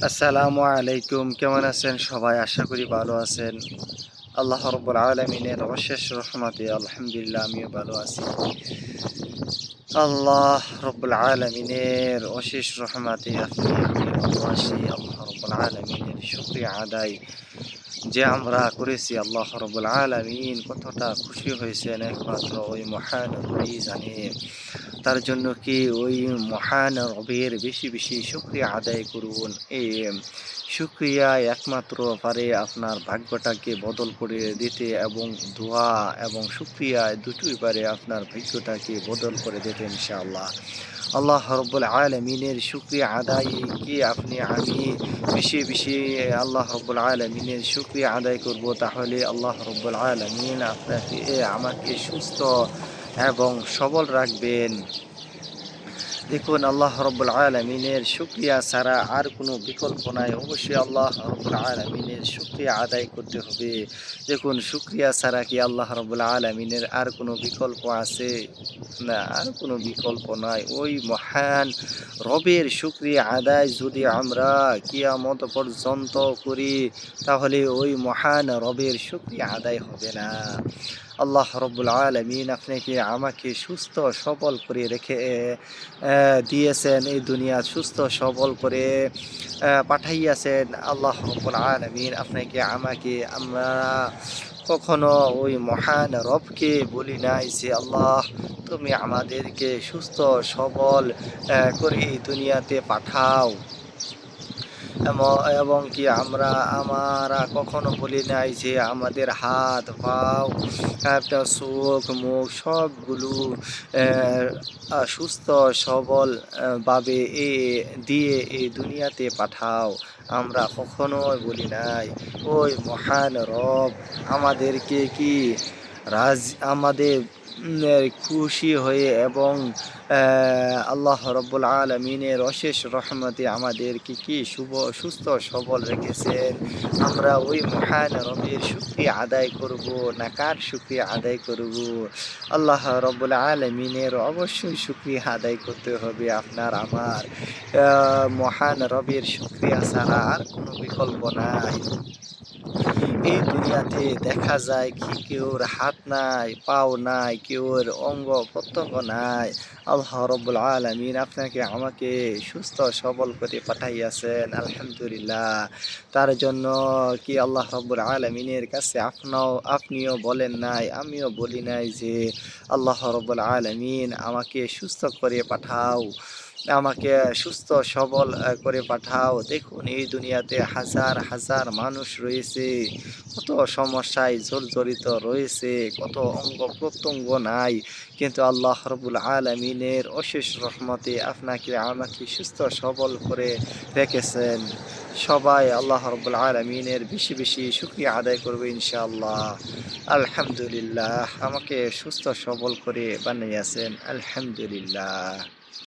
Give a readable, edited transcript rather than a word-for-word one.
আসসালামু আলাইকুম। কেমন আছেন সবাই? আশা করি ভালো আছেন। আল্লাহ রাব্বুল আলামিনের অশেষ রহমতে আলহামদুলিল্লাহ আমিও ভালো আছি। আল্লাহ রাব্বুল আলামিনের অশেষ রহমতে আপনি আমি ভালো আছি। আল্লাহ রাব্বুল আলামিনের শুকরিয়া আদায় যে আমরা করেছি। আল্লাহ রাব্বুল আলামিন কতটা খুশি হয়েছেন একমাত্র ওই মহান রবই জানে। তার জন্য কি ওই মহান রবের বেশি বেশি শুকরিয়া আদায় করুন। এই শুকরিয়া একমাত্র পারে আপনার ভাগ্যটাকে বদল করে দিতে, এবং দোয়া এবং শুকরিয়া দুটোই পারে আপনার ভাগ্যটাকে বদল করে দিতে ইনশাআল্লাহ। আল্লাহ রব্বুল আলামিনের শুকরিয়া আদায় কি আপনি আমি বেশি বেশি আল্লাহ রব্বুল আলামিনের শুকরিয়া আদায় করব, তাহলে আল্লাহ রব্বুল আলামিন আপনাকে আমাকে সুস্থ এবং সবল রাখবেন। দেখুন, আল্লাহ রব্বুল আলামিনের শুকরিয়া ছাড়া আর কোনো বিকল্প নাই। অবশ্যই আল্লাহ রব্বুল আলামিনের শুকরিয়া আদায় করতে হবে। দেখুন, শুকরিয়া ছাড়া কি আল্লাহ রব্বুল আলামিনের আর কোনো বিকল্প আছে? না, আর কোনো বিকল্প নাই। ওই মহান রবের শুকরিয়া আদায় যদি আমরা কিয়ামত পর্যন্ত করি, তাহলে ওই মহান রবের শুকরিয়া আদায় হবে না। আল্লাহ রব্বুল আলামিন আপনাকে আমাকে সুস্থ সবল করে রেখে দিয়েছেন, এই দুনিয়া সুস্থ সবল করে পাঠাইয়াছেন। আল্লাহ রব্বুল আলামিন আপনাকে আমাকে আমরা কখনো ওই মহান রবকে বলি নাই যে আল্লাহ তুমি আমাদেরকে সুস্থ সবল করে এই দুনিয়াতে পাঠাও। এবং কি আমরা কখনো বলি নাই যে আমাদের হাত পাও, একটা চোখ মুখ সবগুলো সুস্থ সবল ভাবে দিয়ে এই দুনিয়াতে পাঠাও। আমরা কখনোই বলি নাই। ওই মহান রব আমাদেরকে কি আমাদের খুশি হয়ে এবং আল্লাহ রব্বুল আলমিনের অশেষ রহমতে আমাদেরকে কি সুস্থ সবল রেখেছেন। আমরা ওই মহান রবের শুকরিয়া আদায় করব না কার শুকরিয়া আদায় করব? আল্লাহ রব্বুল আলমিনের অবশ্যই শুকরিয়া আদায় করতে হবে আপনার আমার। মহান রবের শুকরিয়া ছাড়া আর কোনো বিকল্প নাই। এই দুনিয়াতে দেখা যায় কি কেউর হাত নাই, পাও নাই, কেউর অঙ্গ প্রত্যঙ্গ নাই। আল্লাহ রব্বুল আলামিন আপনাকে আমাকে সুস্থ সবল করে পাঠাইয়াছেন আলহামদুলিল্লাহ। তার জন্য কি আল্লাহ রব্বুল আলামিনের কাছে আপনিও বলেন নাই, আমিও বলি নাই যে আল্লাহ রব্বুল আলামিন আমাকে সুস্থ করে পাঠাও, আমাকে সুস্থ সবল করে পাঠাও। দেখুন, এই দুনিয়াতে হাজার হাজার মানুষ রয়েছে, কত সমস্যায় জর্জরিত রয়েছে, কত অঙ্গ প্রত্যঙ্গ নাই, কিন্তু আল্লাহ রব্বুল আলামিনের অশেষ রহমতে আপনাকে আমাকে সুস্থ সবল করে রেখেছেন। সবাই আল্লাহ রব্বুল আলামিনের বেশি বেশি শুকরিয়া আদায় করবে ইনশাআল্লাহ। আলহামদুলিল্লাহ, আমাকে সুস্থ সবল করে বানিয়েছেন আলহামদুলিল্লাহ।